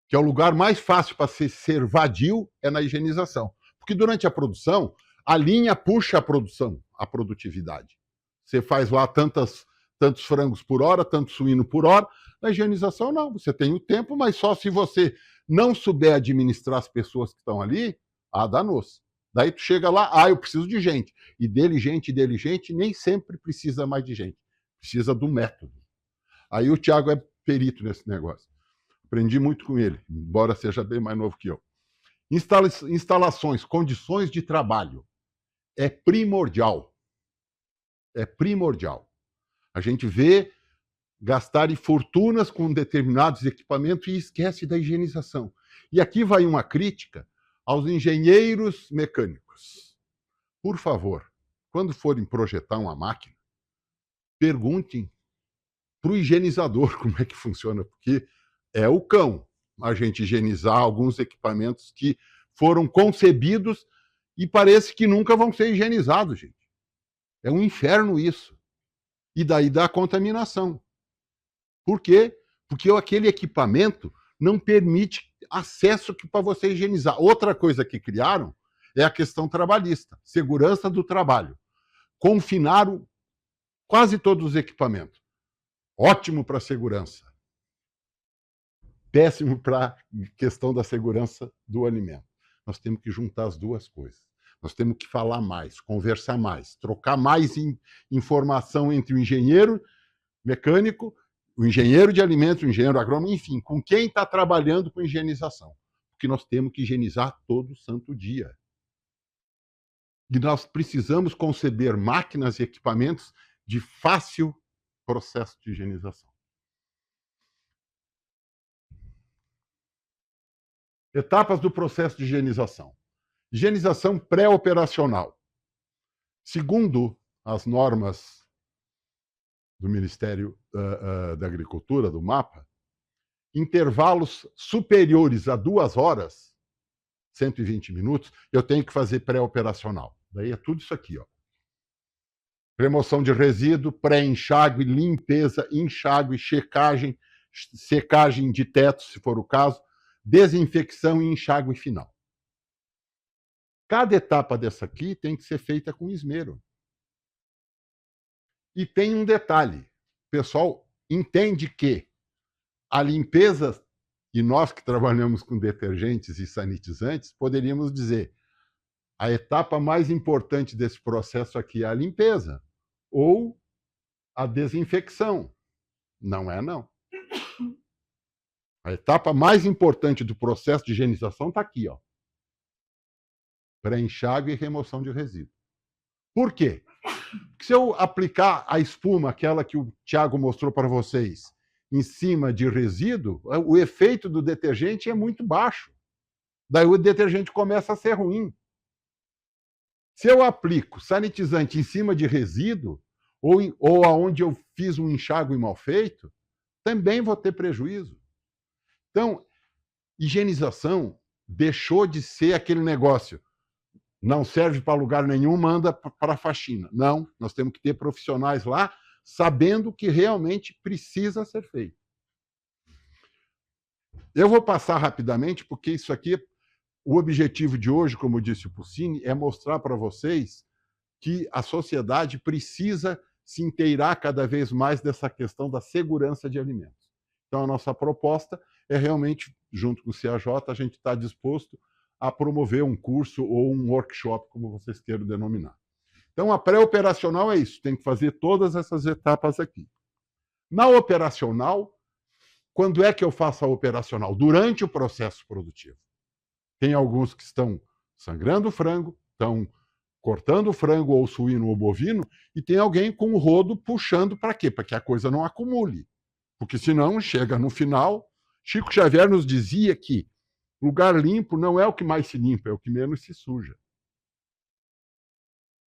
[SPEAKER 6] Que é o lugar mais fácil para ser vadio é na higienização. Porque durante a produção, a linha puxa a produção, a produtividade. Você faz lá tantos frangos por hora, tanto suíno por hora. Na higienização, não. Você tem o tempo, mas só se você não souber administrar as pessoas que estão ali, danos. Daí tu chega lá, eu preciso de gente. E dele gente, nem sempre precisa mais de gente. Precisa do método. Aí o Thiago é perito nesse negócio. Aprendi muito com ele, embora seja bem mais novo que eu. Instalações, condições de trabalho. É primordial. É primordial. A gente vê gastarem fortunas com determinados equipamentos e esquece da higienização. E aqui vai uma crítica aos engenheiros mecânicos. Por favor, quando forem projetar uma máquina, perguntem para o higienizador como é que funciona, porque é o cão a gente higienizar alguns equipamentos que foram concebidos e parece que nunca vão ser higienizados, gente. É um inferno isso. E daí dá contaminação. Por quê? Porque aquele equipamento não permite acesso para você higienizar. Outra coisa que criaram é a questão trabalhista, segurança do trabalho. Confinaram quase todos os equipamentos. Ótimo para a segurança. Péssimo para a questão da segurança do alimento. Nós temos que juntar as duas coisas. Nós temos que falar mais, conversar mais, trocar mais informação entre o engenheiro mecânico, o engenheiro de alimentos, o engenheiro agrônomo, enfim, com quem está trabalhando com higienização. Porque nós temos que higienizar todo santo dia. E nós precisamos conceber máquinas e equipamentos de fácil processo de higienização. Etapas do processo de higienização. Higienização pré-operacional. Segundo as normas do Ministério da Agricultura, do MAPA, intervalos superiores a 2 horas, 120 minutos, eu tenho que fazer pré-operacional. Daí é tudo isso aqui, ó. Remoção de resíduo, pré-enxágue, limpeza, enxágue, checagem, secagem de teto, se for o caso, desinfecção e enxágue final. Cada etapa dessa aqui tem que ser feita com esmero. E tem um detalhe. O pessoal entende que a limpeza, e nós que trabalhamos com detergentes e sanitizantes, poderíamos dizer a etapa mais importante desse processo aqui é a limpeza ou a desinfecção. Não é, não. A etapa mais importante do processo de higienização está aqui, ó. Pré-enxágue e remoção de resíduo. Por quê? Porque se eu aplicar a espuma, aquela que o Thiago mostrou para vocês, em cima de resíduo, o efeito do detergente é muito baixo. Daí o detergente começa a ser ruim. Se eu aplico sanitizante em cima de resíduo, ou aonde eu fiz um enxágue mal feito, também vou ter prejuízo. Então, higienização deixou de ser aquele negócio. Não serve para lugar nenhum, manda para a faxina. Não, nós temos que ter profissionais lá sabendo o que realmente precisa ser feito. Eu vou passar rapidamente, porque isso aqui, o objetivo de hoje, como disse o Puccini, é mostrar para vocês que a sociedade precisa se inteirar cada vez mais dessa questão da segurança de alimentos. Então, a nossa proposta é realmente, junto com o CAJ, a gente está disposto a promover um curso ou um workshop, como vocês queiram denominar. Então, a pré-operacional é isso, tem que fazer todas essas etapas aqui. Na operacional, quando é que eu faço a operacional? Durante o processo produtivo. Tem alguns que estão sangrando o frango, estão cortando o frango ou suíno ou bovino, e tem alguém com o rodo puxando para quê? Para que a coisa não acumule. Porque senão, chega no final, Chico Xavier nos dizia que lugar limpo não é o que mais se limpa, é o que menos se suja.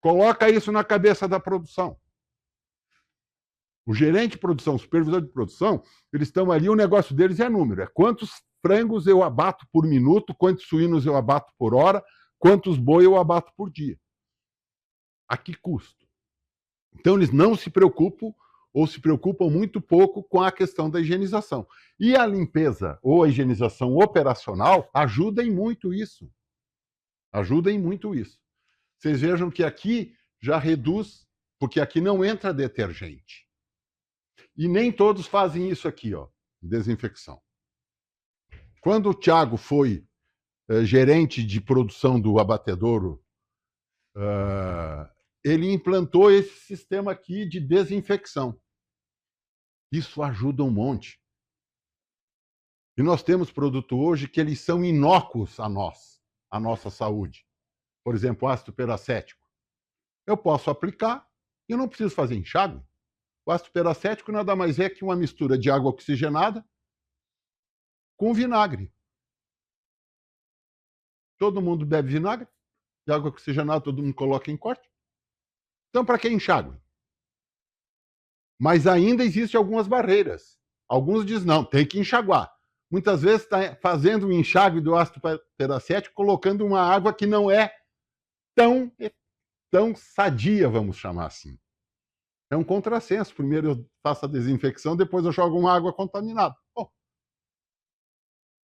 [SPEAKER 6] Coloca isso na cabeça da produção. O gerente de produção, o supervisor de produção, eles estão ali, o negócio deles é número. É quantos frangos eu abato por minuto, quantos suínos eu abato por hora, quantos boi eu abato por dia. A que custo? Então, eles não se preocupam ou se preocupam muito pouco com a questão da higienização. E a limpeza ou a higienização operacional ajuda em muito isso. Ajuda em muito isso. Vocês vejam que aqui já reduz, porque aqui não entra detergente. E nem todos fazem isso aqui, ó, desinfecção. Quando o Thiago foi gerente de produção do abatedouro, ele implantou esse sistema aqui de desinfecção. Isso ajuda um monte. E nós temos produto hoje que eles são inócuos a nós, a nossa saúde. Por exemplo, ácido peracético. Eu posso aplicar e eu não preciso fazer enxágue. O ácido peracético nada mais é que uma mistura de água oxigenada com vinagre. Todo mundo bebe vinagre, de água oxigenada todo mundo coloca em corte. Então, para que enxágue? Mas ainda existem algumas barreiras. Alguns dizem, não, tem que enxaguar. Muitas vezes está fazendo um enxágue do ácido peracético, colocando uma água que não é tão sadia, vamos chamar assim. É um contrassenso. Primeiro eu faço a desinfecção, depois eu jogo uma água contaminada. Bom,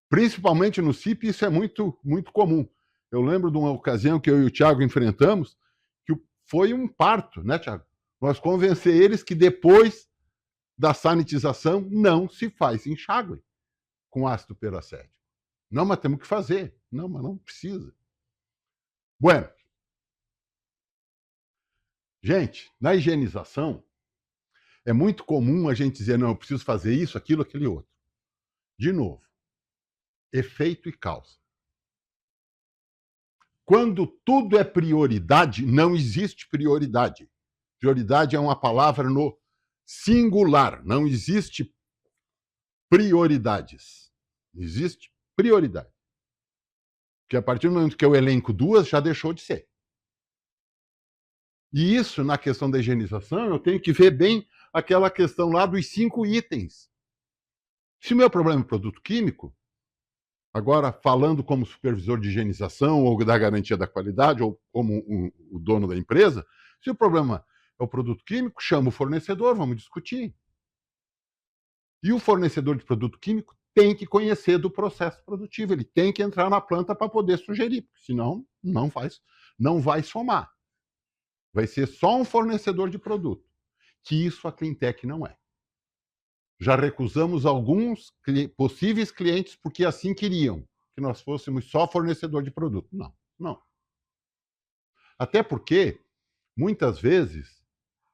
[SPEAKER 6] principalmente no CIP, isso é muito, muito comum. Eu lembro de uma ocasião que eu e o Thiago enfrentamos, que foi um parto, né, Thiago? Nós convencer eles que depois da sanitização não se faz enxágue com ácido peracético. Não, mas temos que fazer. Não, mas não precisa. Bueno. Gente, na higienização, é muito comum a gente dizer, não, eu preciso fazer isso, aquilo, aquele outro. De novo, efeito e causa. Quando tudo é prioridade, não existe prioridade. Prioridade é uma palavra no singular, não existe prioridades. Existe prioridade. Porque a partir do momento que eu elenco duas, já deixou de ser. E isso, na questão da higienização, eu tenho que ver bem aquela questão lá dos 5 itens. Se o meu problema é produto químico, agora falando como supervisor de higienização ou da garantia da qualidade, ou como o dono da empresa, se o problema é o produto químico, chama o fornecedor, vamos discutir. E o fornecedor de produto químico tem que conhecer do processo produtivo, ele tem que entrar na planta para poder sugerir, porque senão não vai somar. Vai ser só um fornecedor de produto, que isso a Cleantech não é. Já recusamos alguns possíveis clientes porque assim queriam, que nós fôssemos só fornecedor de produto. Não, não. Até porque, muitas vezes,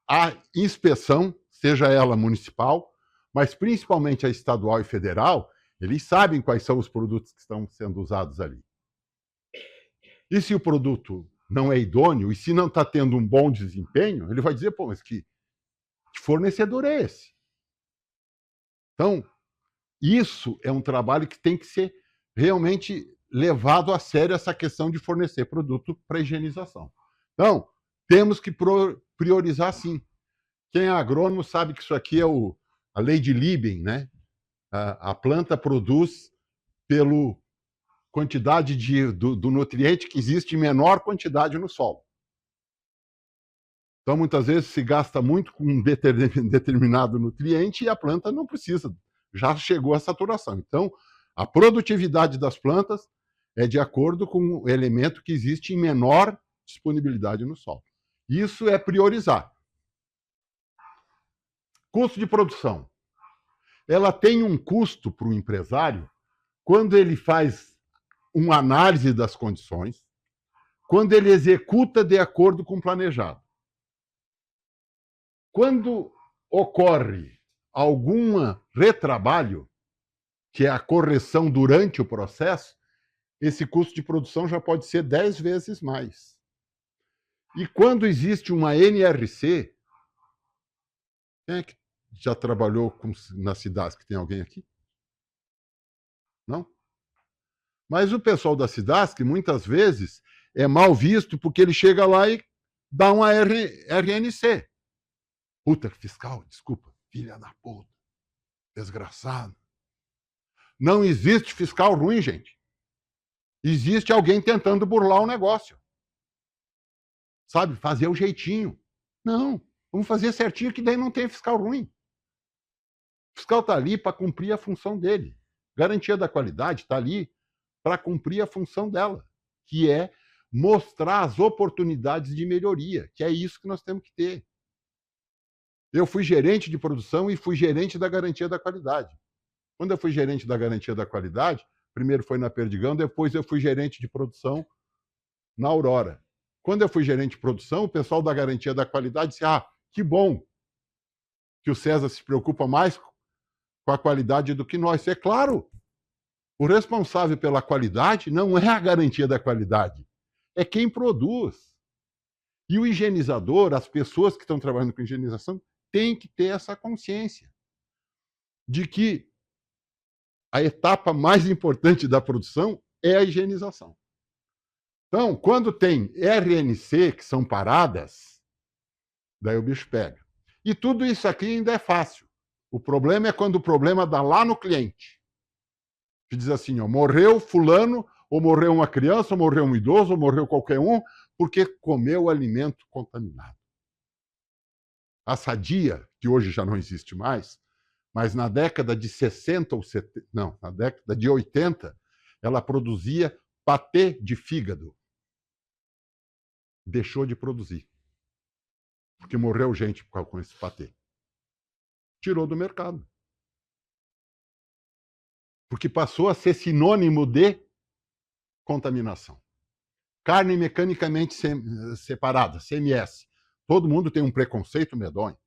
[SPEAKER 6] a inspeção, seja ela municipal, mas principalmente a estadual e federal, eles sabem quais são os produtos que estão sendo usados ali. E se o produto não é idôneo, e se não está tendo um bom desempenho, ele vai dizer, pô, mas que fornecedor é esse? Então, isso é um trabalho que tem que ser realmente levado a sério, essa questão de fornecer produto para higienização. Então, temos que priorizar sim. Quem é agrônomo sabe que isso aqui é a lei de Liebig, né? A planta produz pela quantidade do nutriente que existe em menor quantidade no solo. Então, muitas vezes se gasta muito com um determinado nutriente e a planta não precisa, já chegou à saturação. Então, a produtividade das plantas é de acordo com o elemento que existe em menor disponibilidade no solo. Isso é priorizar. Custo de produção. Ela tem um custo para o empresário quando ele faz uma análise das condições, quando ele executa de acordo com o planejado. Quando ocorre algum retrabalho, que é a correção durante o processo, esse custo de produção já pode ser 10 vezes mais. E quando existe uma NRC, quem é que já trabalhou na Cidasc? Tem alguém aqui? Não? Mas o pessoal da Cidasc, muitas vezes, é mal visto porque ele chega lá e dá uma RNC. Puta, fiscal, desculpa, filha da puta, desgraçado. Não existe fiscal ruim, gente. Existe alguém tentando burlar o negócio. Sabe, fazer o jeitinho. Não, vamos fazer certinho que daí não tem fiscal ruim. O fiscal está ali para cumprir a função dele. Garantia da qualidade está ali para cumprir a função dela, que é mostrar as oportunidades de melhoria, que é isso que nós temos que ter. Eu fui gerente de produção e fui gerente da garantia da qualidade. Quando eu fui gerente da garantia da qualidade, primeiro foi na Perdigão, depois eu fui gerente de produção na Aurora. Quando eu fui gerente de produção, o pessoal da garantia da qualidade disse: ah, que bom que o César se preocupa mais com a qualidade do que nós. É claro, o responsável pela qualidade não é a garantia da qualidade, é quem produz. E o higienizador, as pessoas que estão trabalhando com higienização, têm que ter essa consciência de que a etapa mais importante da produção é a higienização. Então, quando tem RNC, que são paradas, daí o bicho pega. E tudo isso aqui ainda é fácil. O problema é quando o problema dá lá no cliente. Que diz assim, ó, morreu fulano, ou morreu uma criança, ou morreu um idoso, ou morreu qualquer um, porque comeu alimento contaminado. A Sadia, que hoje já não existe mais, mas na década de 60 ou 70, não, na década de 80, ela produzia patê de fígado. Deixou de produzir. Porque morreu gente com esse patê. Tirou do mercado. Porque passou a ser sinônimo de contaminação. Carne mecanicamente separada, CMS. Todo mundo tem um preconceito medonho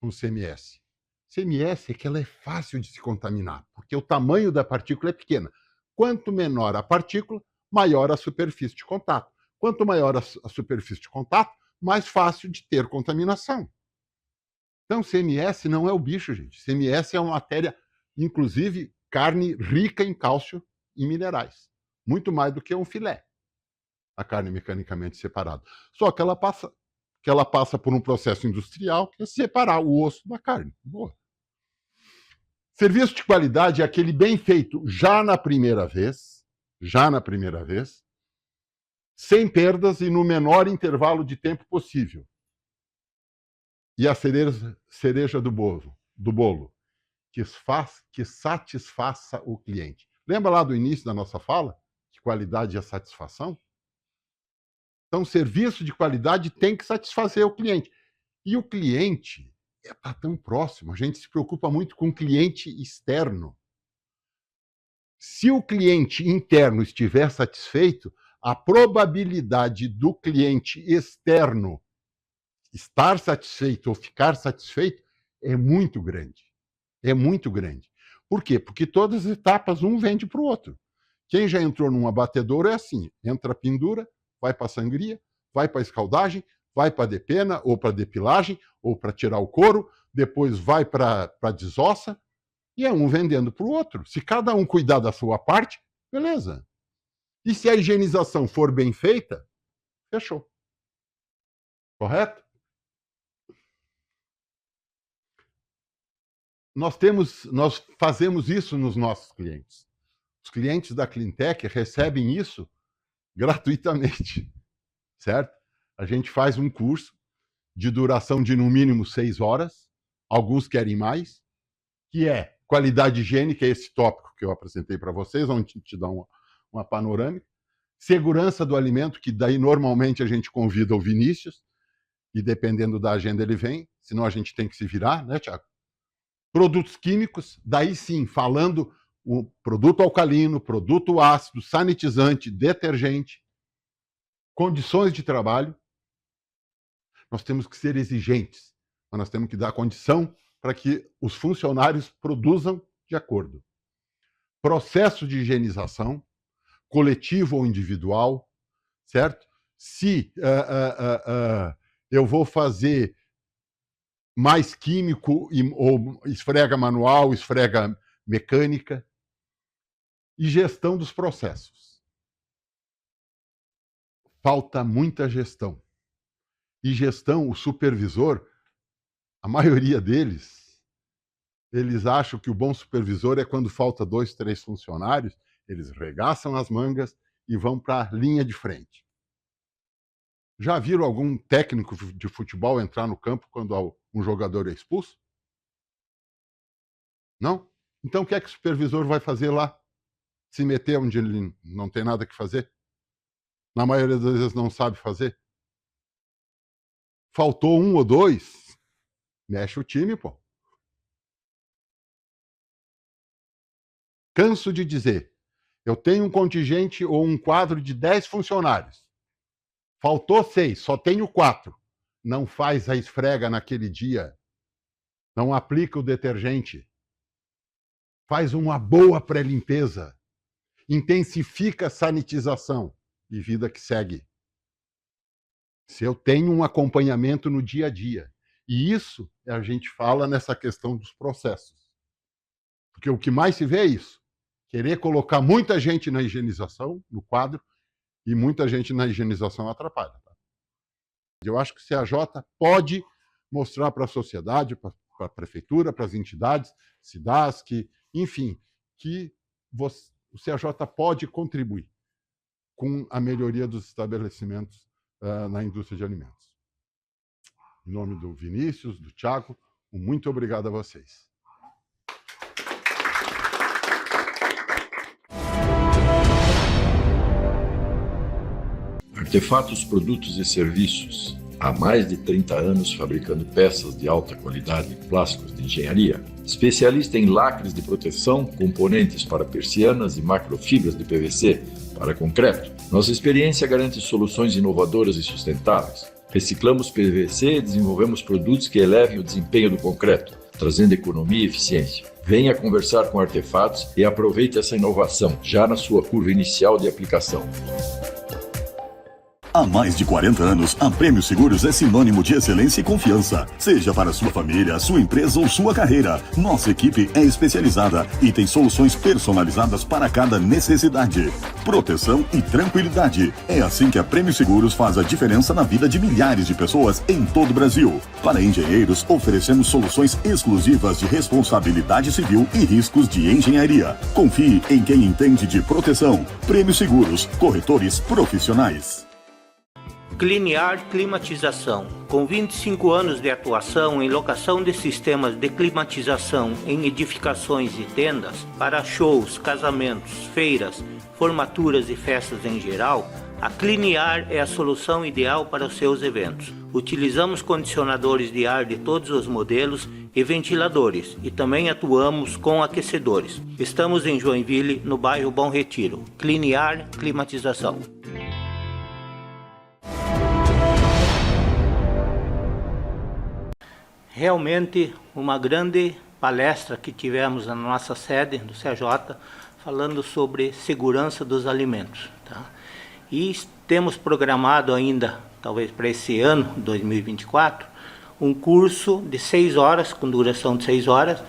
[SPEAKER 6] com CMS. CMS é que ela é fácil de se contaminar, porque o tamanho da partícula é pequena. Quanto menor a partícula, maior a superfície de contato. Quanto maior a superfície de contato, mais fácil de ter contaminação. Então, CMS não é o bicho, gente. CMS é uma matéria, inclusive, carne rica em cálcio e minerais. Muito mais do que um filé, a carne mecanicamente separada. Só que ela passa por um processo industrial que é separar o osso da carne. Boa. Serviço de qualidade é aquele bem feito já na primeira vez, sem perdas e no menor intervalo de tempo possível. E a cereja do bolo, que satisfaça o cliente. Lembra lá do início da nossa fala? Que qualidade é satisfação? Então, serviço de qualidade tem que satisfazer o cliente. E o cliente está tão próximo, a gente se preocupa muito com o cliente externo. Se o cliente interno estiver satisfeito, a probabilidade do cliente externo estar satisfeito ou ficar satisfeito é muito grande. É muito grande. Por quê? Porque todas as etapas um vende para o outro. Quem já entrou num abatedor é assim, entra a pendura, vai para a sangria, vai para a escaldagem, vai para a depena, ou para a depilagem, ou para tirar o couro, depois vai para a desossa, e é um vendendo para o outro. Se cada um cuidar da sua parte, beleza. E se a higienização for bem feita, fechou. Correto? Nós fazemos isso nos nossos clientes. Os clientes da Cleantech recebem isso gratuitamente, certo? A gente faz um curso de duração de no mínimo 6 horas, alguns querem mais, que é qualidade higiênica, esse tópico que eu apresentei para vocês, onde te dá uma panorâmica, segurança do alimento, que daí normalmente a gente convida o Vinícius, e dependendo da agenda ele vem, senão a gente tem que se virar, né, Tiago? Produtos químicos, daí sim, falando o produto alcalino, produto ácido, sanitizante, detergente, condições de trabalho. Nós temos que ser exigentes, mas nós temos que dar condição para que os funcionários produzam de acordo. Processo de higienização, coletivo ou individual, certo? Se eu vou fazer mais químico, ou esfrega manual, esfrega mecânica, e gestão dos processos. Falta muita gestão. e gestão, o supervisor, a maioria deles, eles acham que o bom supervisor é quando falta 2, 3 funcionários, eles regaçam as mangas e vão para a linha de frente. Já viram algum técnico de futebol entrar no campo quando um jogador é expulso? Não? Então o que é que o supervisor vai fazer lá? Se meter onde ele não tem nada que fazer? Na maioria das vezes não sabe fazer? Faltou 1 ou 2? Mexe o time, pô. Canso de dizer, eu tenho um contingente ou um quadro de 10 funcionários. Faltou 6, só tenho 4. Não faz a esfrega naquele dia. Não aplica o detergente. Faz uma boa pré-limpeza. Intensifica a sanitização e vida que segue. Se eu tenho um acompanhamento no dia a dia. E isso a gente fala nessa questão dos processos. Porque o que mais se vê é isso. Querer colocar muita gente na higienização, no quadro, e muita gente na higienização atrapalha. Tá? Eu acho que o CAJ pode mostrar para a sociedade, para a prefeitura, para as entidades, SIDASC, enfim, que o CAJ pode contribuir com a melhoria dos estabelecimentos na indústria de alimentos. Em nome do Vinícius, do Thiago, muito obrigado a vocês.
[SPEAKER 3] Artefatos, produtos e serviços. Há mais de 30 anos fabricando peças de alta qualidade e plásticos de engenharia. Especialista em lacres de proteção, componentes para persianas e macrofibras de PVC para concreto. Nossa experiência garante soluções inovadoras e sustentáveis. Reciclamos PVC e desenvolvemos produtos que elevem o desempenho do concreto, trazendo economia e eficiência. Venha conversar com Artefatos e aproveite essa inovação, já na sua curva inicial de aplicação.
[SPEAKER 4] Há mais de 40 anos, a Prêmio Seguros é sinônimo de excelência e confiança. Seja para sua família, sua empresa ou sua carreira, nossa equipe é especializada e tem soluções personalizadas para cada necessidade. Proteção e tranquilidade. É assim que a Prêmio Seguros faz a diferença na vida de milhares de pessoas em todo o Brasil. Para engenheiros, oferecemos soluções exclusivas de responsabilidade civil e riscos de engenharia. Confie em quem entende de proteção. Prêmio Seguros, corretores profissionais.
[SPEAKER 5] Cliniar Climatização. Com 25 anos de atuação em locação de sistemas de climatização em edificações e tendas para shows, casamentos, feiras, formaturas e festas em geral, a Cliniar é a solução ideal para os seus eventos. Utilizamos condicionadores de ar de todos os modelos e ventiladores e também atuamos com aquecedores. Estamos em Joinville, no bairro Bom Retiro. Cliniar Climatização. Realmente uma grande palestra que tivemos na nossa sede do CAJ, falando sobre segurança dos alimentos. Tá? E temos programado ainda, talvez para esse ano, 2024, um curso de 6 horas, com duração de 6 horas,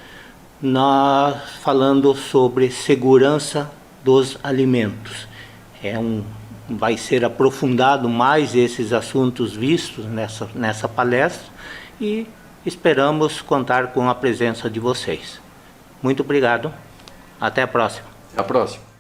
[SPEAKER 5] falando sobre segurança dos alimentos. Vai ser aprofundado mais esses assuntos vistos nessa palestra e esperamos contar com a presença de vocês. Muito obrigado. Até a próxima.
[SPEAKER 1] Até a próxima.